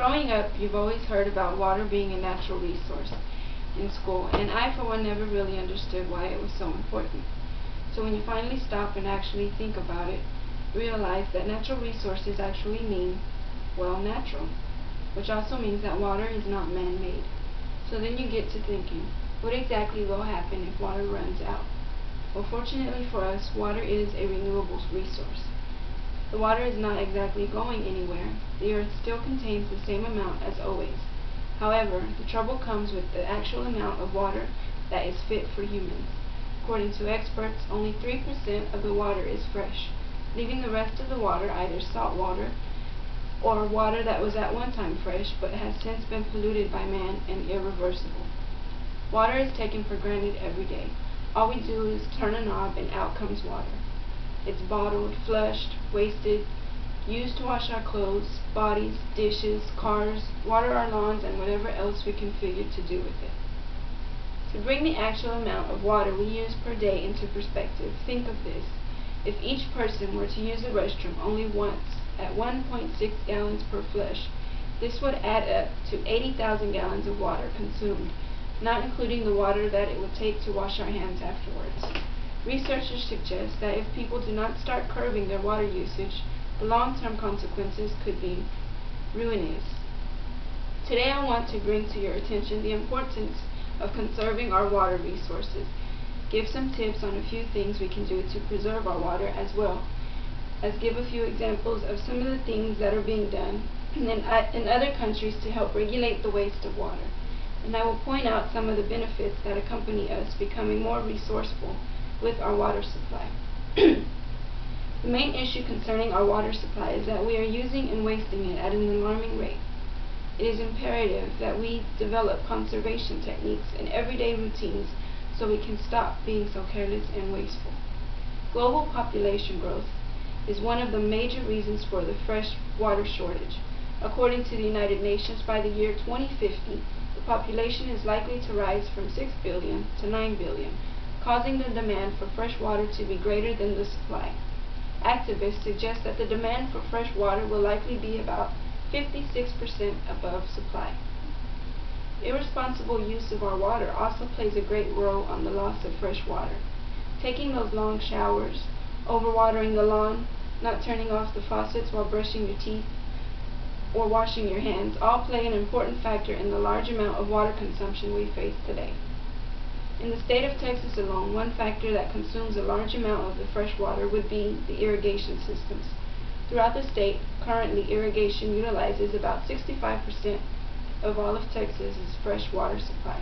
Growing up, you've always heard about water being a natural resource in school, and I, for one, never really understood why it was so important. So when you finally stop and actually think about it, realize that natural resources actually mean, well, natural, which also means that water is not man-made. So then you get to thinking, what exactly will happen if water runs out? Well, fortunately for us, water is a renewable resource. The water is not exactly going anywhere. The earth still contains the same amount as always. However, the trouble comes with the actual amount of water that is fit for humans. According to experts, only 3% of the water is fresh, leaving the rest of the water either salt water or water that was at one time fresh but has since been polluted by man and irreversible. Water is taken for granted every day. All we do is turn a knob and out comes water. It's bottled, flushed, wasted, used to wash our clothes, bodies, dishes, cars, water our lawns, and whatever else we can figure to do with it. To bring the actual amount of water we use per day into perspective, think of this. If each person were to use the restroom only once at 1.6 gallons per flush, this would add up to 80,000 gallons of water consumed, not including the water that it would take to wash our hands afterwards. Researchers suggest that if people do not start curbing their water usage, the long-term consequences could be ruinous. Today I want to bring to your attention the importance of conserving our water resources, give some tips on a few things we can do to preserve our water, as well as give a few examples of some of the things that are being done in other countries to help regulate the waste of water. And I will point out some of the benefits that accompany us becoming more resourceful with our water supply. The main issue concerning our water supply is that we are using and wasting it at an alarming rate. It is imperative that we develop conservation techniques and everyday routines so we can stop being so careless and wasteful. Global population growth is one of the major reasons for the fresh water shortage. According to the United Nations, by the year 2050, the population is likely to rise from 6 billion to 9 billion, causing the demand for fresh water to be greater than the supply. Activists suggest that the demand for fresh water will likely be about 56% above supply. Irresponsible use of our water also plays a great role on the loss of fresh water. Taking those long showers, overwatering the lawn, not turning off the faucets while brushing your teeth, or washing your hands all play an important factor in the large amount of water consumption we face today. In the state of Texas alone, one factor that consumes a large amount of the fresh water would be the irrigation systems. Throughout the state, currently irrigation utilizes about 65% of all of Texas's fresh water supply.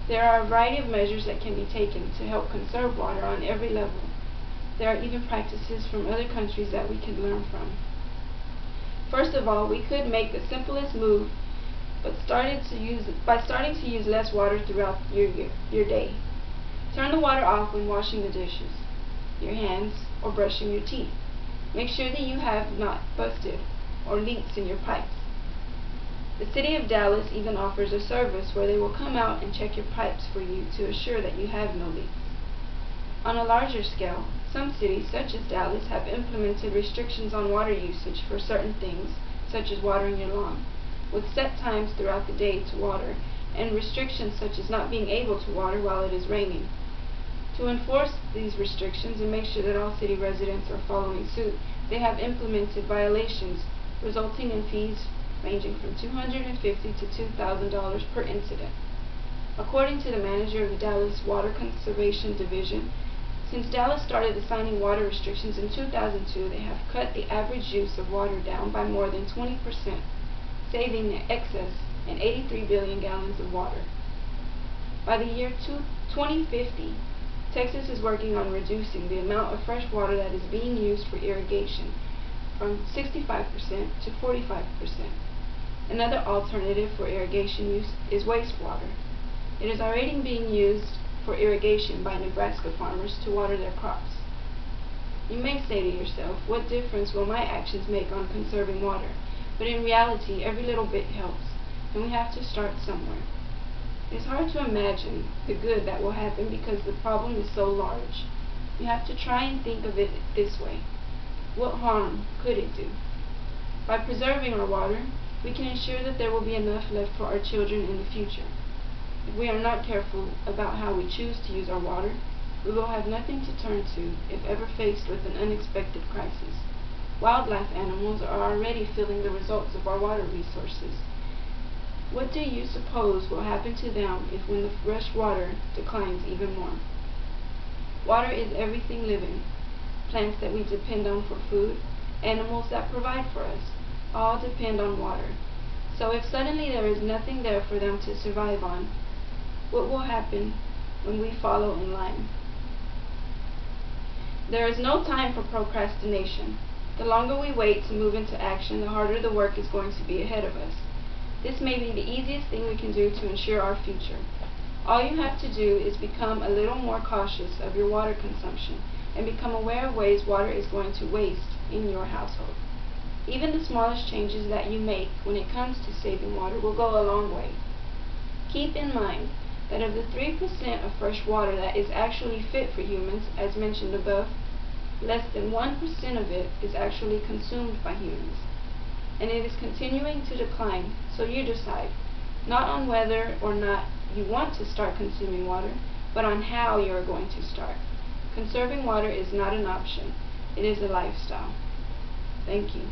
There are a variety of measures that can be taken to help conserve water on every level. There are even practices from other countries that we can learn from. First of all, we could make the simplest move by starting to use less water throughout your day. Turn the water off when washing the dishes, your hands, or brushing your teeth. Make sure that you have not busted or leaks in your pipes. The city of Dallas even offers a service where they will come out and check your pipes for you to assure that you have no leaks. On a larger scale, some cities, such as Dallas, have implemented restrictions on water usage for certain things, such as watering your lawn, with set times throughout the day to water, and restrictions such as not being able to water while it is raining. To enforce these restrictions and make sure that all city residents are following suit, they have implemented violations resulting in fees ranging from $250 to $2,000 per incident. According to the manager of the Dallas Water Conservation Division, since Dallas started assigning water restrictions in 2002, they have cut the average use of water down by more than 20%, saving in excess in 83 billion gallons of water. By the year 2050, Texas is working on reducing the amount of fresh water that is being used for irrigation from 65% to 45%. Another alternative for irrigation use is wastewater. It is already being used for irrigation by Nebraska farmers to water their crops. You may say to yourself, what difference will my actions make on conserving water? But in reality, every little bit helps, and we have to start somewhere. It's hard to imagine the good that will happen because the problem is so large. You have to try and think of it this way. What harm could it do? By preserving our water, we can ensure that there will be enough left for our children in the future. If we are not careful about how we choose to use our water, we will have nothing to turn to if ever faced with an unexpected crisis. Wildlife animals are already feeling the results of our water resources. What do you suppose will happen to them if when the fresh water declines even more? Water is everything living. Plants that we depend on for food, animals that provide for us, all depend on water. So if suddenly there is nothing there for them to survive on, what will happen when we follow in line? There is no time for procrastination. The longer we wait to move into action, the harder the work is going to be ahead of us. This may be the easiest thing we can do to ensure our future. All you have to do is become a little more cautious of your water consumption and become aware of ways water is going to waste in your household. Even the smallest changes that you make when it comes to saving water will go a long way. Keep in mind that of the 3% of fresh water that is actually fit for humans, as mentioned above, less than 1% of it is actually consumed by humans. And it is continuing to decline, so you decide, not on whether or not you want to start consuming water, but on how you are going to start. Conserving water is not an option, it is a lifestyle. Thank you.